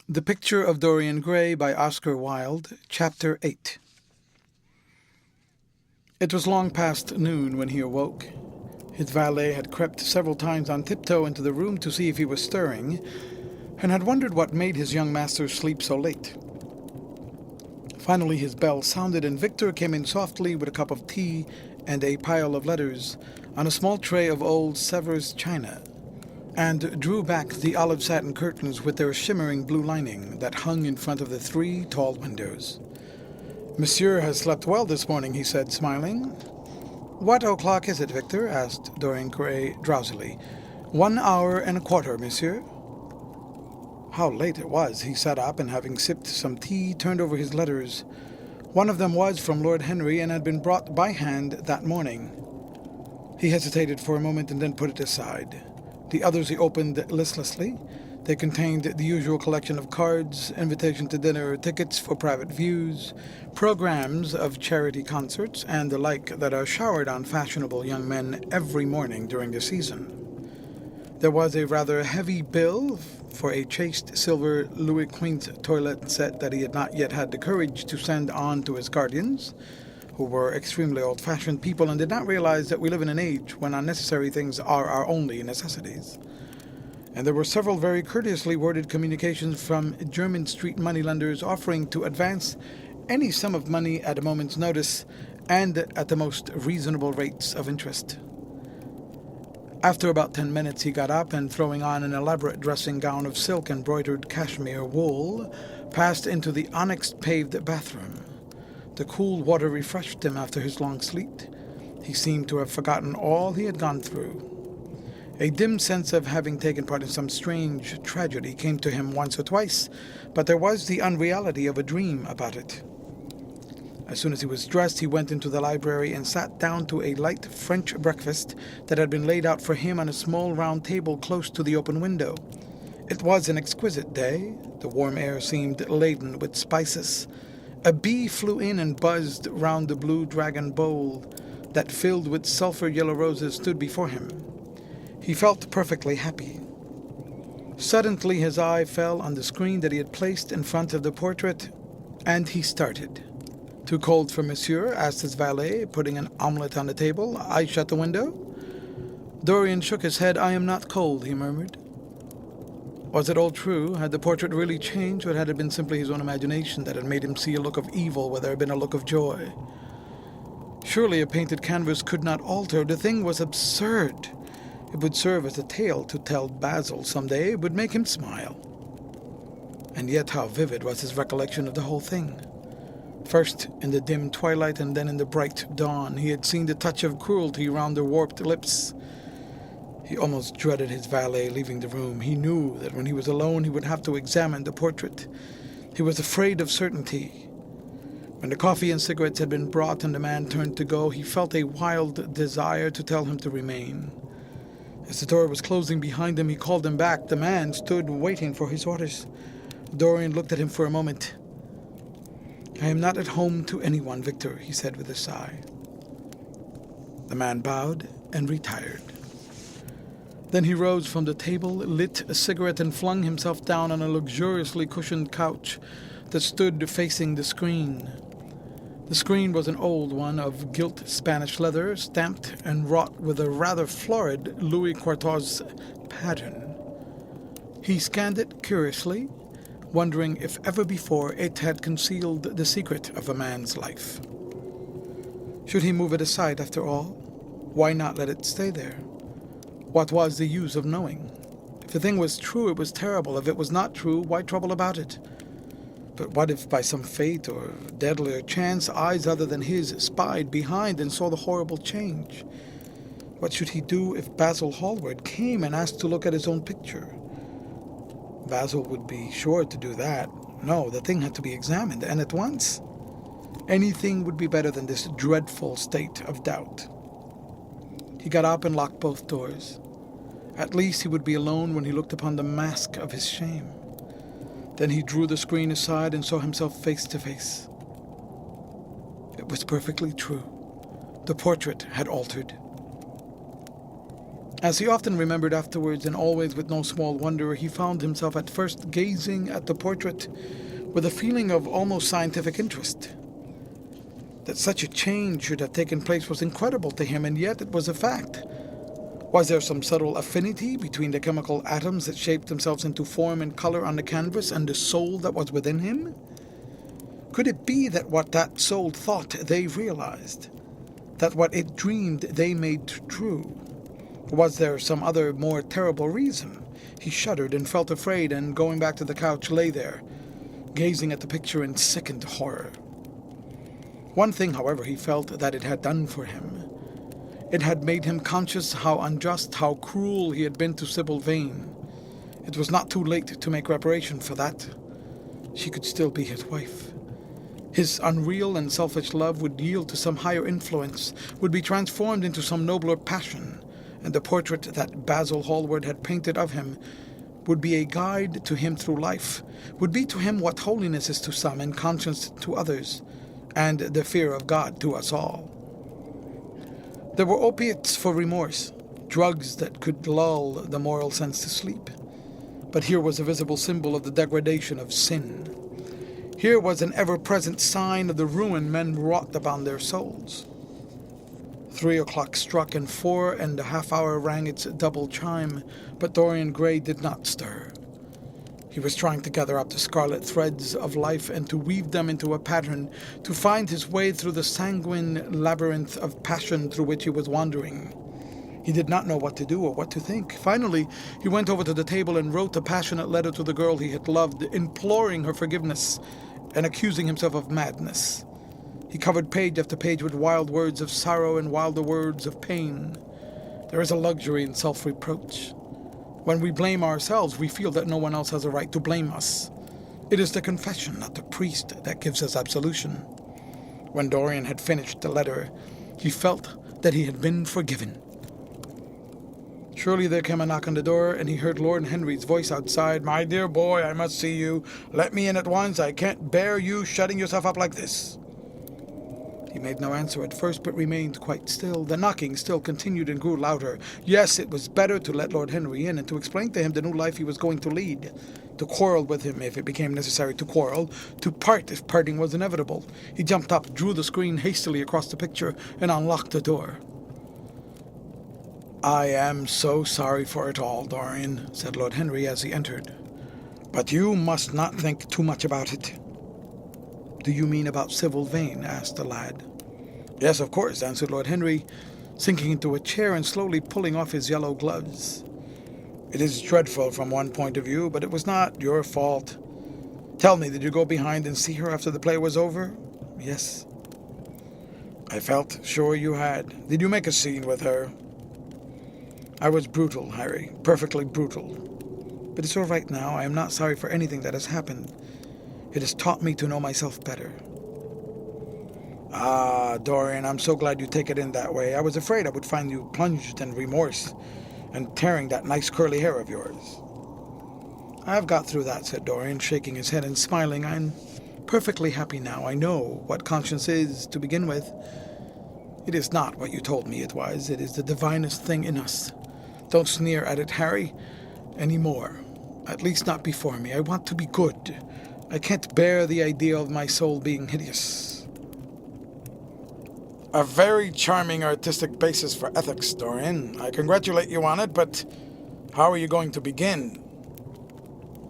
The Picture of Dorian Grey by Oscar Wilde, Chapter 8. It was long past noon when he awoke. His valet had crept several times on tiptoe into the room to see if he was stirring, and had wondered what made his young master sleep so late. Finally his bell sounded, and Victor came in softly with a cup of tea and a pile of letters on a small tray of old Sevres china, and drew back the olive satin curtains with their shimmering blue lining that hung in front of the 3 tall windows. "Monsieur has slept well this morning," he said, smiling. "What o'clock is it, Victor?" asked Dorian Grey drowsily. 1 hour and a quarter, monsieur." How late it was! He sat up, and having sipped some tea, turned over his letters. One of them was from Lord Henry, and had been brought by hand that morning. He hesitated for a moment, and then put it aside. The others he opened listlessly. They contained the usual collection of cards, invitation to dinner, tickets for private views, programs of charity concerts, and the like that are showered on fashionable young men every morning during the season. There was a rather heavy bill for a chased silver Louis Quinze toilet set that he had not yet had the courage to send on to his guardians, who were extremely old-fashioned people and did not realize that we live in an age when unnecessary things are our only necessities. And there were several very courteously worded communications from German street moneylenders offering to advance any sum of money at a moment's notice and at the most reasonable rates of interest. After about 10 minutes he got up, and throwing on an elaborate dressing gown of silk embroidered cashmere wool, passed into the onyx-paved bathroom. The cool water refreshed him after his long sleep. He seemed to have forgotten all he had gone through. A dim sense of having taken part in some strange tragedy came to him once or twice, but there was the unreality of a dream about it. As soon as he was dressed, he went into the library and sat down to a light French breakfast that had been laid out for him on a small round table close to the open window. It was an exquisite day. The warm air seemed laden with spices. A bee flew in and buzzed round the blue dragon bowl that, filled with sulphur-yellow roses, stood before him. He felt perfectly happy. Suddenly his eye fell on the screen that he had placed in front of the portrait, and he started. "Too cold for monsieur?" asked his valet, putting an omelette on the table. "I shut the window?" Dorian shook his head. "I am not cold," he murmured. Was it all true? Had the portrait really changed, or had it been simply his own imagination that had made him see a look of evil where there had been a look of joy? Surely a painted canvas could not alter. The thing was absurd. It would serve as a tale to tell Basil some day. It would make him smile. And yet how vivid was his recollection of the whole thing. First in the dim twilight, and then in the bright dawn, he had seen the touch of cruelty round the warped lips. He almost dreaded his valet leaving the room. He knew that when he was alone he would have to examine the portrait. He was afraid of certainty. When the coffee and cigarettes had been brought and the man turned to go, he felt a wild desire to tell him to remain. As the door was closing behind him, he called him back. The man stood waiting for his orders. Dorian looked at him for a moment. "I am not at home to anyone, Victor," he said with a sigh. The man bowed and retired. Then he rose from the table, lit a cigarette, and flung himself down on a luxuriously cushioned couch that stood facing the screen. The screen was an old one of gilt Spanish leather, stamped and wrought with a rather florid Louis XIV pattern. He scanned it curiously, wondering if ever before it had concealed the secret of a man's life. Should he move it aside after all? Why not let it stay there? What was the use of knowing? If the thing was true, it was terrible. If it was not true, why trouble about it? But what if by some fate or deadlier chance eyes other than his spied behind and saw the horrible change? What should he do if Basil Hallward came and asked to look at his own picture? Basil would be sure to do that. No, the thing had to be examined, and at once. Anything would be better than this dreadful state of doubt. He got up and locked both doors. At least he would be alone when he looked upon the mask of his shame. Then he drew the screen aside and saw himself face to face. It was perfectly true. The portrait had altered. As he often remembered afterwards, and always with no small wonder, he found himself at first gazing at the portrait with a feeling of almost scientific interest. That such a change should have taken place was incredible to him, and yet it was a fact. Was there some subtle affinity between the chemical atoms that shaped themselves into form and color on the canvas and the soul that was within him? Could it be that what that soul thought they realized? That what it dreamed they made true? Was there some other, more terrible reason? He shuddered and felt afraid, and going back to the couch lay there, gazing at the picture in sickened horror. One thing, however, he felt that it had done for him. It had made him conscious how unjust, how cruel he had been to Sybil Vane. It was not too late to make reparation for that. She could still be his wife. His unreal and selfish love would yield to some higher influence, would be transformed into some nobler passion, and the portrait that Basil Hallward had painted of him would be a guide to him through life, would be to him what holiness is to some and conscience to others, and the fear of God to us all. There were opiates for remorse, drugs that could lull the moral sense to sleep. But here was a visible symbol of the degradation of sin. Here was an ever-present sign of the ruin men wrought upon their souls. 3 o'clock struck, and 4.5 hours rang its double chime, but Dorian Grey did not stir. He was trying to gather up the scarlet threads of life and to weave them into a pattern, to find his way through the sanguine labyrinth of passion through which he was wandering. He did not know what to do or what to think. Finally, he went over to the table and wrote a passionate letter to the girl he had loved, imploring her forgiveness and accusing himself of madness. He covered page after page with wild words of sorrow and wilder words of pain. There is a luxury in self-reproach. When we blame ourselves, we feel that no one else has a right to blame us. It is the confession, not the priest, that gives us absolution. When Dorian had finished the letter, he felt that he had been forgiven. Surely there came a knock on the door, and he heard Lord Henry's voice outside. "My dear boy, I must see you. Let me in at once. I can't bear you shutting yourself up like this." He made no answer at first, but remained quite still. The knocking still continued and grew louder. Yes, it was better to let Lord Henry in and to explain to him the new life he was going to lead. To quarrel with him if it became necessary to quarrel. To part if parting was inevitable. He jumped up, drew the screen hastily across the picture, and unlocked the door. "I am so sorry for it all, Dorian," said Lord Henry as he entered. "But you must not think too much about it." "Do you mean about Sybil Vane?" asked the lad. "Yes, of course," answered Lord Henry, sinking into a chair and slowly pulling off his yellow gloves. "It is dreadful from one point of view, but it was not your fault. Tell me, did you go behind and see her after the play was over?" "Yes." "I felt sure you had. Did you make a scene with her?" "I was brutal, Harry, perfectly brutal. But it's all right now. I am not sorry for anything that has happened. It has taught me to know myself better." "Ah, Dorian, I'm so glad you take it in that way. I was afraid I would find you plunged in remorse and tearing that nice curly hair of yours." "I've got through that," said Dorian, shaking his head and smiling. "I'm perfectly happy now. I know what conscience is, to begin with. It is not what you told me it was. It is the divinest thing in us. Don't sneer at it, Harry, any more. At least not before me. I want to be good. I can't bear the idea of my soul being hideous." "A very charming artistic basis for ethics, Dorian. I congratulate you on it, but how are you going to begin?"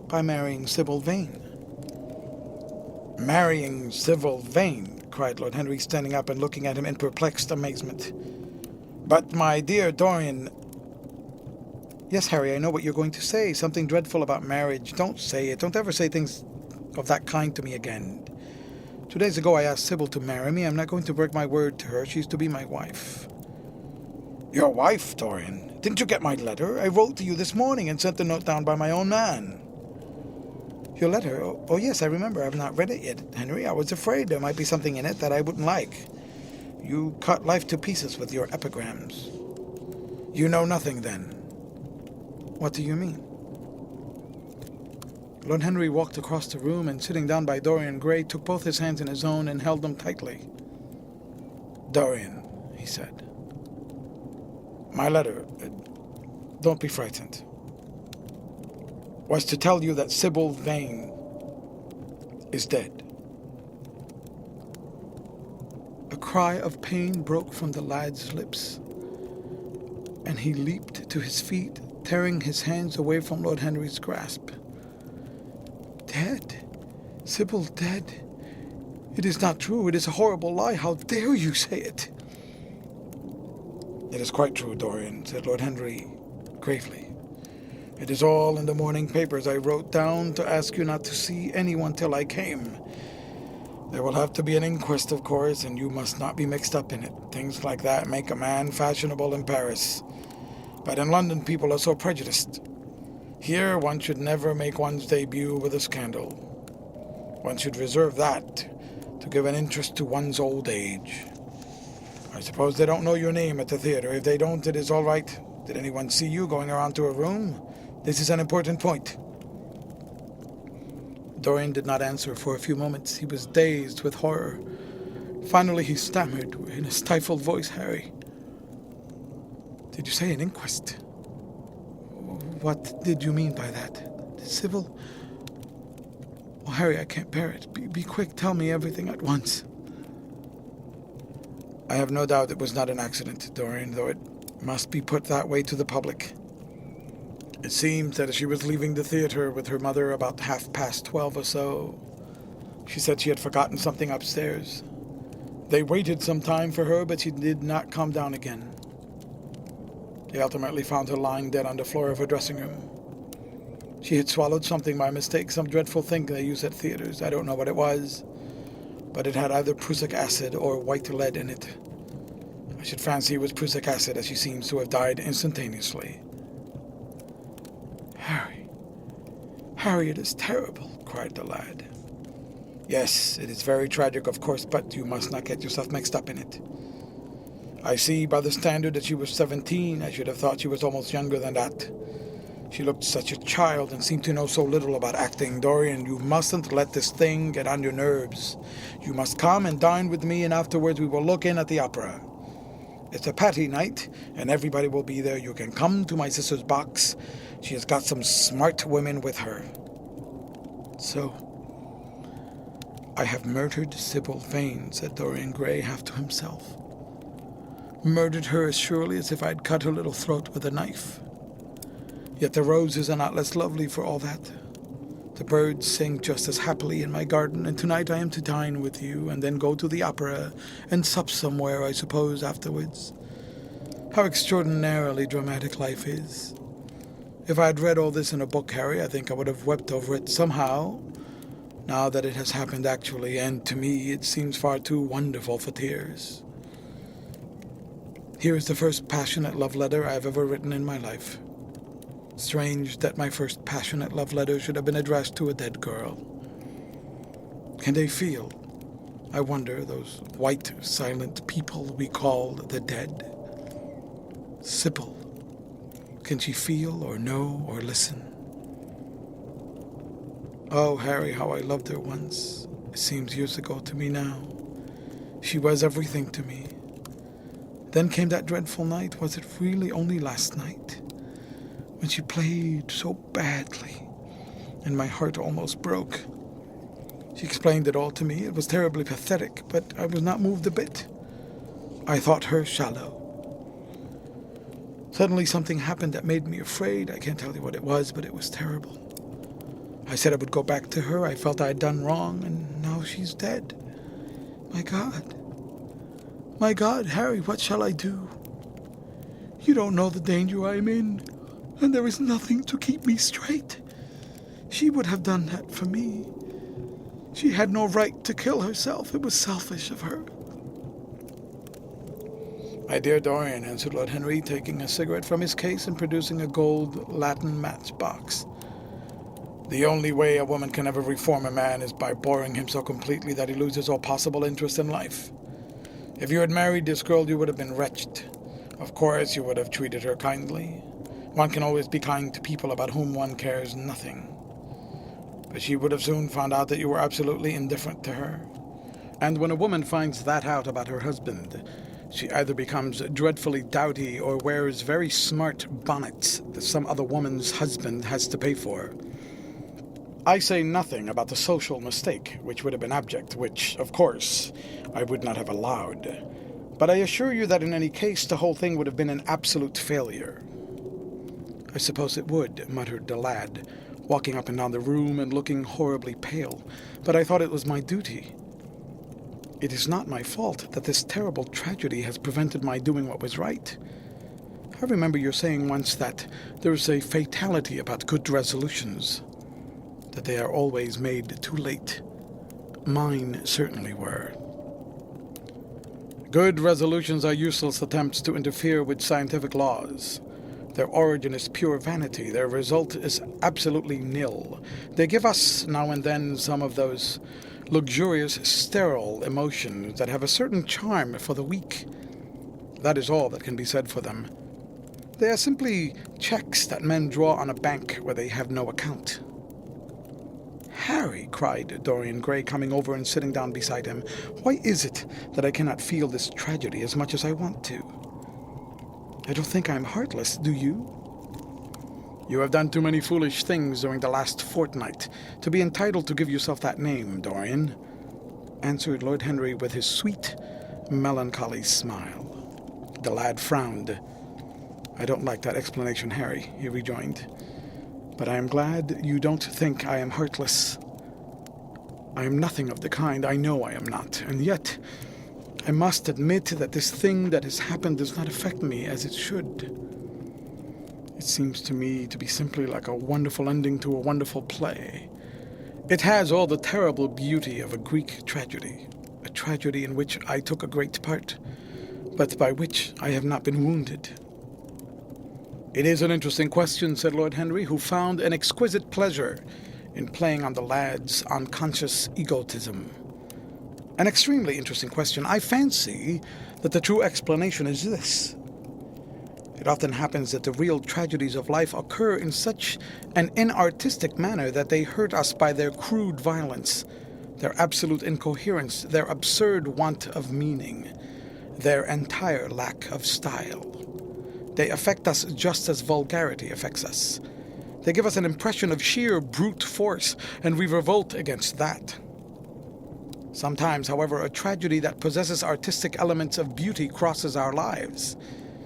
"By marrying Sybil Vane." "Marrying Sybil Vane?" cried Lord Henry, standing up and looking at him in perplexed amazement. "But, my dear Dorian—" "Yes, Harry, I know what you're going to say. Something dreadful about marriage. Don't say it. Don't ever say things of that kind to me again. 2 days ago I asked Sybil to marry me. I'm not going to break my word to her. She's to be my wife." "Your wife, Dorian? Didn't you get my letter? I wrote to you this morning and sent the note down by my own man." "Your letter? Oh, yes, I remember. I've not read it yet, Henry. I was afraid there might be something in it that I wouldn't like. You cut life to pieces with your epigrams." "You know nothing, then?" "What do you mean?" Lord Henry walked across the room and, sitting down by Dorian Grey, took both his hands in his own and held them tightly. "Dorian," he said, "my letter, don't be frightened, was to tell you that Sybil Vane is dead. A cry of pain broke from the lad's lips, and he leaped to his feet, tearing his hands away from Lord Henry's grasp. Dead? Sybil dead? It is not true. It is a horrible lie. How dare you say it? It is quite true, Dorian, said Lord Henry gravely. It is all in the morning papers. I wrote down to ask you not to see anyone till I came. There will have to be an inquest, of course, and you must not be mixed up in it. Things like that make a man fashionable in Paris. But in London, people are so prejudiced. Here, one should never make one's debut with a scandal. One should reserve that to give an interest to one's old age. I suppose they don't know your name at the theater. If they don't, it is all right. Did anyone see you going around to a room? This is an important point. Dorian did not answer for a few moments. He was dazed with horror. Finally, he stammered in a stifled voice, Harry. Did you say an inquest? What did you mean by that? Sybil? Oh, Harry, I can't bear it. Be quick. Tell me everything at once. I have no doubt it was not an accident, Dorian, though it must be put that way to the public. It seems that as she was leaving the theater with her mother about 12:30 or so, she said she had forgotten something upstairs. They waited some time for her, but she did not come down again. They ultimately found her lying dead on the floor of her dressing room. She had swallowed something by mistake, some dreadful thing they use at theaters. I don't know what it was, but it had either prussic acid or white lead in it. I should fancy it was prussic acid, as she seems to have died instantaneously. Harry, it is terrible, cried the lad. Yes, it is very tragic, of course, but you must not get yourself mixed up in it. I see by the standard that she was 17. I should have thought she was almost younger than that. She looked such a child and seemed to know so little about acting. Dorian, you mustn't let this thing get on your nerves. You must come and dine with me, and afterwards we will look in at the opera. It's a party night, and everybody will be there. You can come to my sister's box. She has got some smart women with her. So, I have murdered Sybil Vane, said Dorian Grey half to himself. Murdered her as surely as if I'd cut her little throat with a knife. Yet the roses are not less lovely for all that. The birds sing just as happily in my garden, and tonight I am to dine with you, and then go to the opera, and sup somewhere, I suppose, afterwards. How extraordinarily dramatic life is. If I had read all this in a book, Harry, I think I would have wept over it somehow, now that it has happened actually, and to me it seems far too wonderful for tears. Here is the first passionate love letter I have ever written in my life. Strange that my first passionate love letter should have been addressed to a dead girl. Can they feel, I wonder, those white, silent people we call the dead? Sybil, can she feel or know or listen? Oh, Harry, how I loved her once. It seems years ago to me now. She was everything to me. Then came that dreadful night. Was it really only last night? When she played so badly, and my heart almost broke. She explained it all to me. It was terribly pathetic, but I was not moved a bit. I thought her shallow. Suddenly something happened that made me afraid. I can't tell you what it was, but it was terrible. I said I would go back to her. I felt I had done wrong, and now she's dead. My God. My God, Harry, what shall I do? You don't know the danger I am in. And there is nothing to keep me straight. She would have done that for me. She had no right to kill herself. It was selfish of her. My dear Dorian, answered Lord Henry, taking a cigarette from his case and producing a gold Latin matchbox. The only way a woman can ever reform a man is by boring him so completely that he loses all possible interest in life. If you had married this girl, you would have been wretched. Of course, you would have treated her kindly. One can always be kind to people about whom one cares nothing. But she would have soon found out that you were absolutely indifferent to her. And when a woman finds that out about her husband, She either becomes dreadfully dowdy or wears very smart bonnets that some other woman's husband has to pay for. I say nothing about the social mistake, which would have been abject, which, of course, I would not have allowed. But I assure you that in any case, the whole thing would have been an absolute failure. I suppose it would, muttered the lad, walking up and down the room and looking horribly pale, but I thought it was my duty. It is not my fault that this terrible tragedy has prevented my doing what was right. I remember your saying once that there is a fatality about good resolutions, that they are always made too late. Mine certainly were. Good resolutions are useless attempts to interfere with scientific laws. Their origin is pure vanity. Their result is absolutely nil. They give us, now and then, some of those luxurious, sterile emotions that have a certain charm for the weak. That is all that can be said for them. They are simply checks that men draw on a bank where they have no account. "Harry," cried Dorian Grey, coming over and sitting down beside him, "why is it that I cannot feel this tragedy as much as I want to? I don't think I'm heartless, do you?" "You have done too many foolish things during the last fortnight to be entitled to give yourself that name, Dorian," answered Lord Henry with his sweet, melancholy smile. The lad frowned. "I don't like that explanation, Harry," he rejoined. "But I am glad you don't think I am heartless. I am nothing of the kind, I know I am not, and yet I must admit that this thing that has happened does not affect me as it should. It seems to me to be simply like a wonderful ending to a wonderful play. It has all the terrible beauty of a Greek tragedy, a tragedy in which I took a great part, but by which I have not been wounded." "It is an interesting question," said Lord Henry, who found an exquisite pleasure in playing on the lad's unconscious egotism. "An extremely interesting question. I fancy that the true explanation is this. It often happens that the real tragedies of life occur in such an inartistic manner that they hurt us by their crude violence, their absolute incoherence, their absurd want of meaning, their entire lack of style. They affect us just as vulgarity affects us. They give us an impression of sheer brute force, and we revolt against that. Sometimes, however, a tragedy that possesses artistic elements of beauty crosses our lives.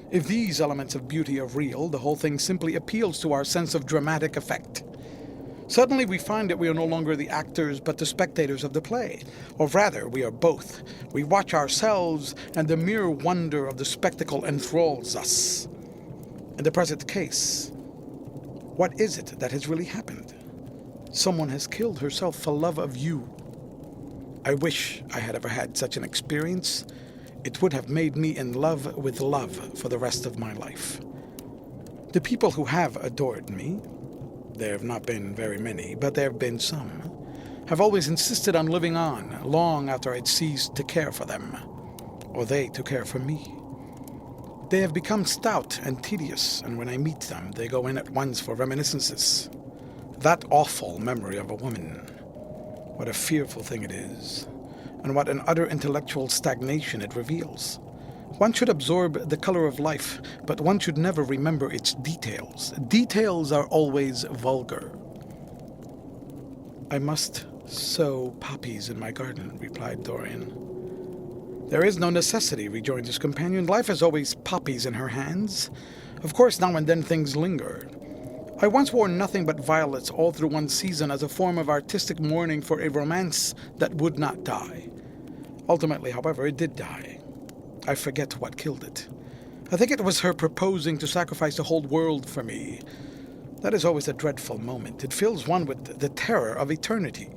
If these elements of beauty are real, the whole thing simply appeals to our sense of dramatic effect. Suddenly we find that we are no longer the actors but the spectators of the play. Or rather, we are both. We watch ourselves, and the mere wonder of the spectacle enthralls us. In the present case, what is it that has really happened? Someone has killed herself for love of you. I wish I had ever had such an experience. It would have made me in love with love for the rest of my life. The people who have adored me, there have not been very many, but there have been some, have always insisted on living on long after I'd ceased to care for them, or they to care for me. They have become stout and tedious, and when I meet them, they go in at once for reminiscences. That awful memory of a woman. What a fearful thing it is, and what an utter intellectual stagnation it reveals. One should absorb the color of life, but one should never remember its details. Details are always vulgar. "I must sow poppies in my garden," replied Dorian. "There is no necessity," rejoined his companion. "Life has always poppies in her hands. Of course, now and then things linger. I once wore nothing but violets all through one season as a form of artistic mourning for a romance that would not die. Ultimately, however, it did die. I forget what killed it. I think it was her proposing to sacrifice the whole world for me. That is always a dreadful moment. It fills one with the terror of eternity.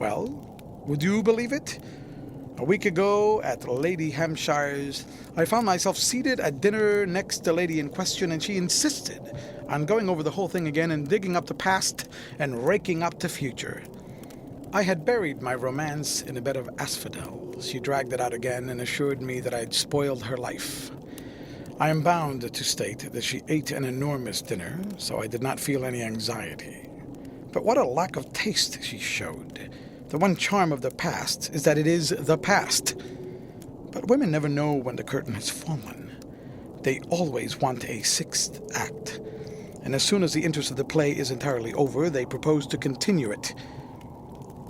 Well, would you believe it? A week ago, at Lady Hampshire's, I found myself seated at dinner next to the lady in question, and she insisted on going over the whole thing again and digging up the past and raking up the future. I had buried my romance in a bed of asphodel. She dragged it out again and assured me that I had spoiled her life. I am bound to state that she ate an enormous dinner, so I did not feel any anxiety. But what a lack of taste she showed. The one charm of the past is that it is the past. But women never know when the curtain has fallen. They always want a sixth act. And as soon as the interest of the play is entirely over, they propose to continue it.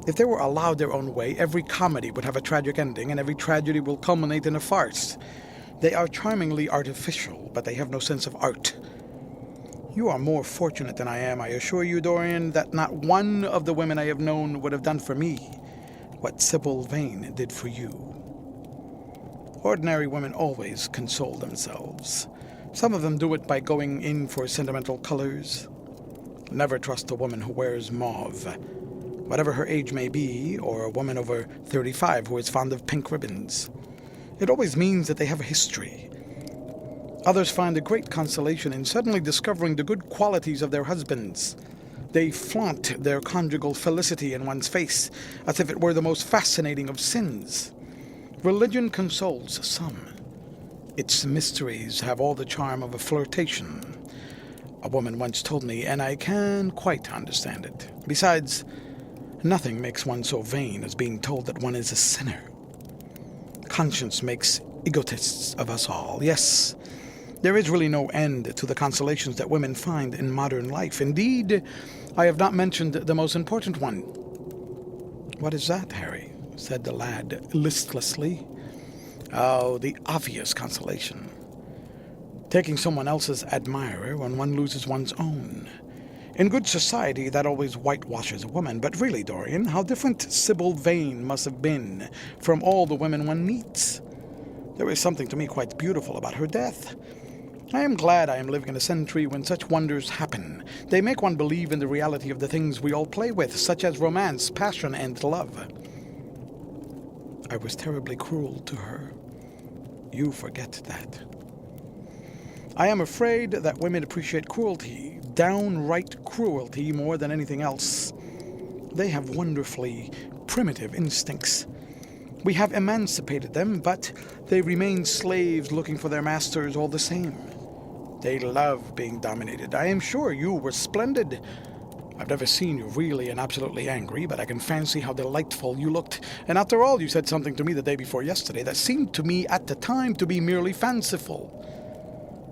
If they were allowed their own way, every comedy would have a tragic ending, and every tragedy will culminate in a farce. They are charmingly artificial, but they have no sense of art. You are more fortunate than I am, I assure you, Dorian, that not one of the women I have known would have done for me what Sybil Vane did for you. Ordinary women always console themselves. Some of them do it by going in for sentimental colors. Never trust a woman who wears mauve, whatever her age may be, or a woman over 35 who is fond of pink ribbons. It always means that they have a history. Others find a great consolation in suddenly discovering the good qualities of their husbands. They flaunt their conjugal felicity in one's face, as if it were the most fascinating of sins. Religion consoles some. Its mysteries have all the charm of a flirtation. A woman once told me, and I can quite understand it. Besides, nothing makes one so vain as being told that one is a sinner. Conscience makes egotists of us all. Yes, there is really no end to the consolations that women find in modern life. Indeed, I have not mentioned the most important one. What is that, Harry? Said the lad listlessly. Oh, the obvious consolation. Taking someone else's admirer when one loses one's own. In good society, that always whitewashes a woman. But really, Dorian, how different Sybil Vane must have been from all the women one meets. There is something to me quite beautiful about her death. I am glad I am living in a century when such wonders happen. They make one believe in the reality of the things we all play with, such as romance, passion, and love. I was terribly cruel to her. You forget that. I am afraid that women appreciate cruelty, downright cruelty, more than anything else. They have wonderfully primitive instincts. We have emancipated them, but they remain slaves looking for their masters all the same. They love being dominated. I am sure you were splendid. I've never seen you really and absolutely angry, but I can fancy how delightful you looked. And after all, you said something to me the day before yesterday that seemed to me at the time to be merely fanciful.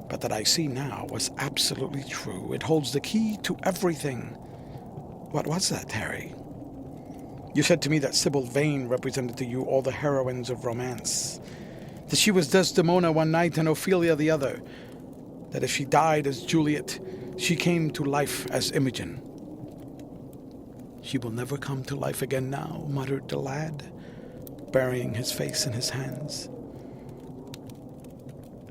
But that I see now was absolutely true. It holds the key to everything. What was that, Harry? You said to me that Sybil Vane represented to you all the heroines of romance. That she was Desdemona one night and Ophelia the other. That if she died as Juliet, she came to life as Imogen. She will never come to life again now, muttered the lad, burying his face in his hands.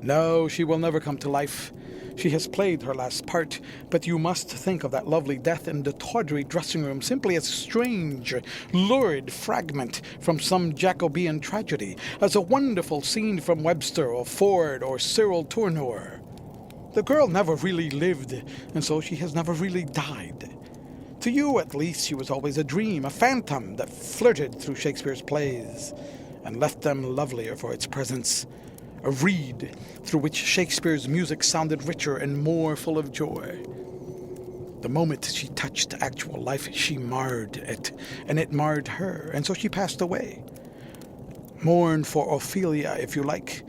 No, she will never come to life. She has played her last part, but you must think of that lovely death in the tawdry dressing room simply as a strange, lurid fragment from some Jacobean tragedy, as a wonderful scene from Webster or Ford or Cyril Tourneur. The girl never really lived, and so she has never really died. To you, at least, she was always a dream, a phantom that flirted through Shakespeare's plays and left them lovelier for its presence. A reed through which Shakespeare's music sounded richer and more full of joy. The moment she touched actual life, she marred it, and it marred her, and so she passed away. Mourn for Ophelia, if you like.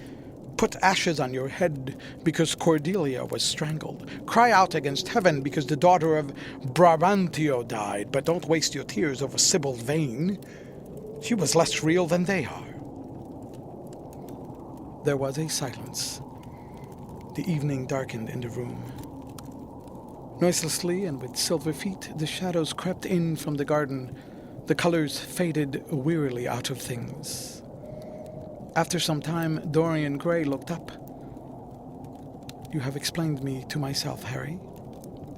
Put ashes on your head because Cordelia was strangled. Cry out against heaven because the daughter of Brabantio died, but don't waste your tears over Sybil Vane. She was less real than they are. There was a silence. The evening darkened in the room. Noiselessly and with silver feet, the shadows crept in from the garden. The colors faded wearily out of things. After some time, Dorian Grey looked up. You have explained me to myself, Harry,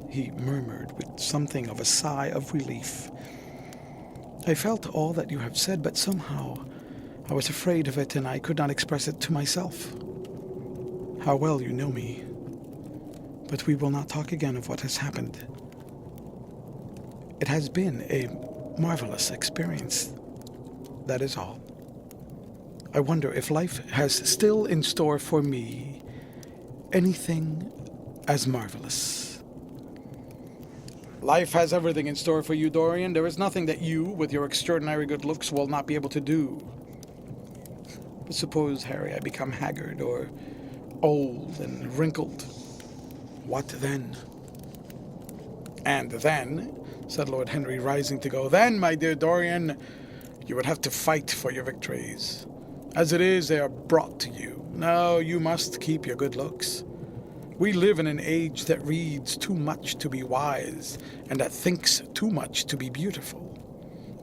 he murmured with something of a sigh of relief. I felt all that you have said, but somehow I was afraid of it and I could not express it to myself. How well you know me. But we will not talk again of what has happened. It has been a marvelous experience. That is all. I wonder if life has still in store for me anything as marvelous. Life has everything in store for you, Dorian. There is nothing that you, with your extraordinary good looks, will not be able to do. But suppose, Harry, I become haggard or old and wrinkled. What then? And then, said Lord Henry, rising to go, then, my dear Dorian, you would have to fight for your victories. As it is, they are brought to you. No, you must keep your good looks. We live in an age that reads too much to be wise, and that thinks too much to be beautiful.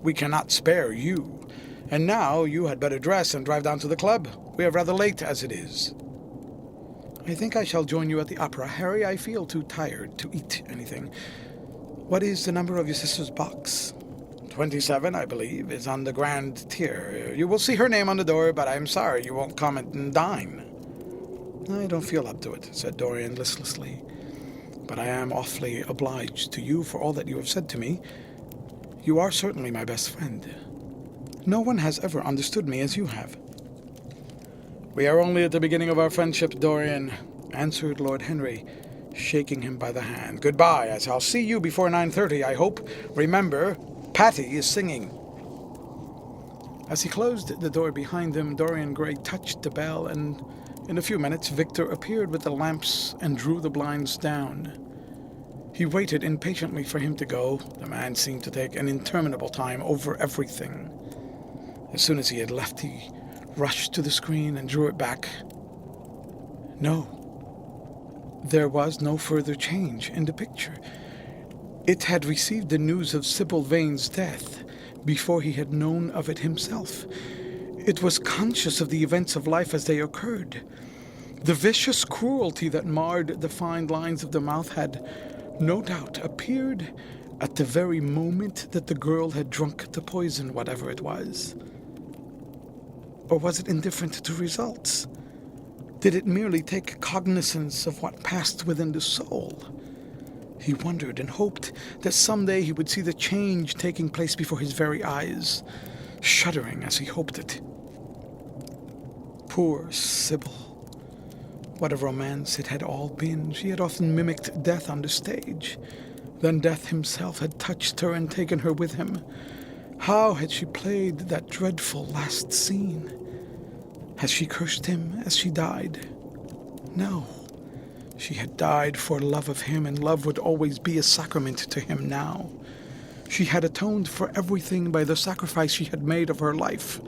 We cannot spare you. And now you had better dress and drive down to the club. We are rather late as it is. I think I shall join you at the opera. Harry, I feel too tired to eat anything. What is the number of your sister's box? 27, I believe, is on the grand tier. You will see her name on the door, but I'm sorry you won't come and dine. I don't feel up to it, said Dorian listlessly. But I am awfully obliged to you for all that you have said to me. You are certainly my best friend. No one has ever understood me as you have. We are only at the beginning of our friendship, Dorian, answered Lord Henry, shaking him by the hand. Goodbye. I shall see you before 9:30, I hope. Remember, Patty is singing. As he closed the door behind him, Dorian Grey touched the bell, and in a few minutes Victor appeared with the lamps and drew the blinds down. He waited impatiently for him to go. The man seemed to take an interminable time over everything. As soon as he had left, he rushed to the screen and drew it back. No. There was no further change in the picture. It had received the news of Sybil Vane's death before he had known of it himself. It was conscious of the events of life as they occurred. The vicious cruelty that marred the fine lines of the mouth had, no doubt, appeared at the very moment that the girl had drunk the poison, whatever it was. Or was it indifferent to results? Did it merely take cognizance of what passed within the soul? He wondered and hoped that someday he would see the change taking place before his very eyes, shuddering as he hoped it. Poor Sybil. What a romance it had all been. She had often mimicked death on the stage. Then death himself had touched her and taken her with him. How had she played that dreadful last scene? Had she cursed him as she died? No. She had died for love of him, and love would always be a sacrament to him now. She had atoned for everything by the sacrifice she had made of her life.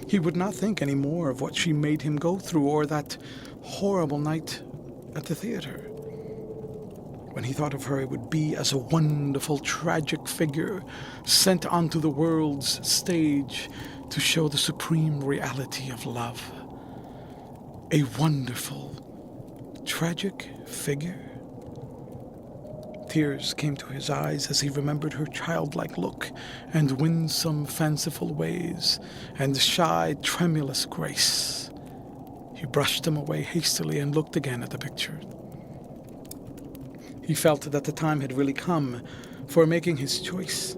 He would not think any more of what she made him go through, or that horrible night at the theater. When he thought of her, it would be as a wonderful, tragic figure sent onto the world's stage to show the supreme reality of love. A wonderful, tragic figure. Tears came to his eyes as he remembered her childlike look and winsome, fanciful ways and shy, tremulous grace. He brushed them away hastily and looked again at the picture. He felt that the time had really come for making his choice.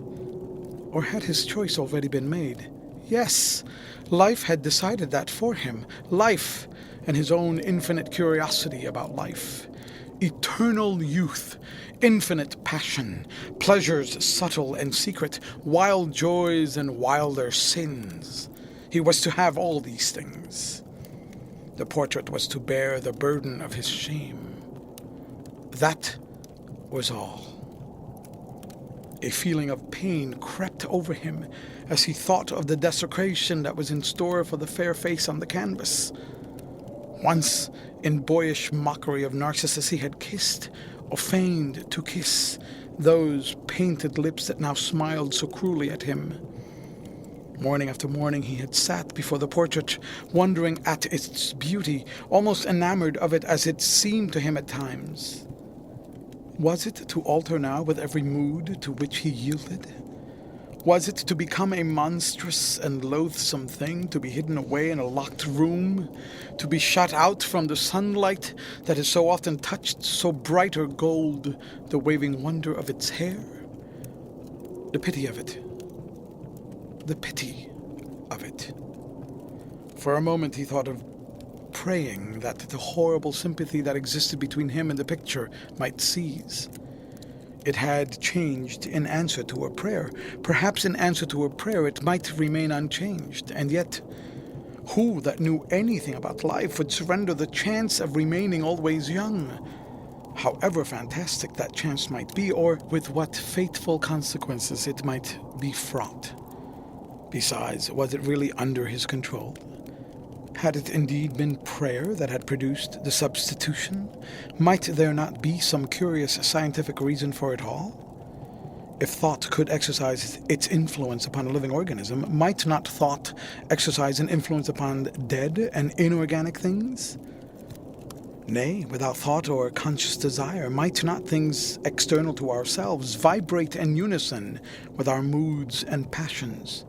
Or had his choice already been made? Yes, life had decided that for him. Life and his own infinite curiosity about life. Eternal youth, infinite passion, pleasures subtle and secret, wild joys and wilder sins. He was to have all these things. The portrait was to bear the burden of his shame. That was all. A feeling of pain crept over him as he thought of the desecration that was in store for the fair face on the canvas. Once, in boyish mockery of Narcissus, he had kissed, or feigned to kiss, those painted lips that now smiled so cruelly at him. Morning after morning he had sat before the portrait, wondering at its beauty, almost enamored of it as it seemed to him at times. Was it to alter now with every mood to which he yielded? Was it to become a monstrous and loathsome thing, to be hidden away in a locked room, to be shut out from the sunlight that has so often touched so bright or gold the waving wonder of its hair? The pity of it. The pity of it. For a moment he thought of praying that the horrible sympathy that existed between him and the picture might cease. It had changed in answer to a prayer. Perhaps in answer to a prayer it might remain unchanged. And yet, Who that knew anything about life would surrender the chance of remaining always young? However fantastic that chance might be, or with what fateful consequences it might be fraught. Besides, was it really under his control? Had it indeed been prayer that had produced the substitution? Might there not be some curious scientific reason for it all? If thought could exercise its influence upon a living organism, might not thought exercise an influence upon dead and inorganic things? Nay, without thought or conscious desire, might not things external to ourselves vibrate in unison with our moods and passions?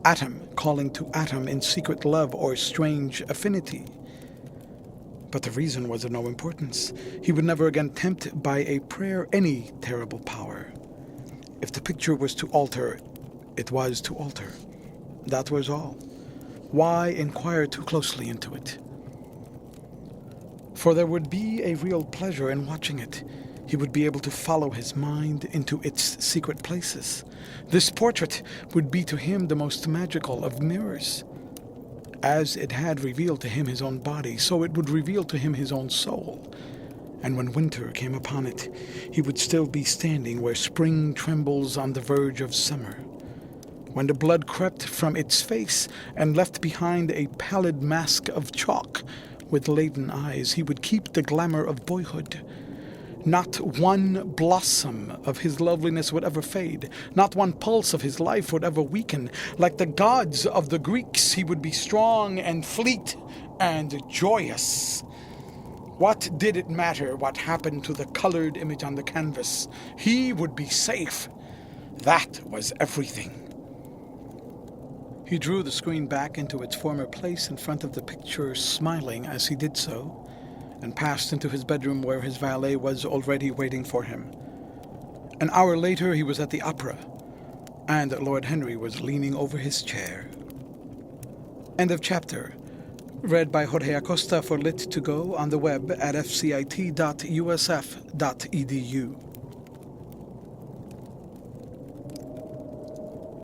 Atom calling to atom in secret love or strange affinity. But the reason was of no importance. He would never again tempt by a prayer any terrible power. If the picture was to alter, it was to alter. That was all. Why inquire too closely into it? For there would be a real pleasure in watching it. He would be able to follow his mind into its secret places. This portrait would be to him the most magical of mirrors. As it had revealed to him his own body, so it would reveal to him his own soul. And when winter came upon it, he would still be standing where spring trembles on the verge of summer. When the blood crept from its face and left behind a pallid mask of chalk with laden eyes, he would keep the glamour of boyhood. Not one blossom of his loveliness would ever fade. Not one pulse of his life would ever weaken. Like the gods of the Greeks, he would be strong and fleet and joyous. What did it matter what happened to the colored image on the canvas? He would be safe. That was everything. He drew the screen back into its former place in front of the picture, smiling as he did so, and passed into his bedroom where his valet was already waiting for him. An hour later he was at the opera, and Lord Henry was leaning over his chair. End of chapter. Read by Jorge Acosta for Lit2Go on the web at fcit.usf.edu.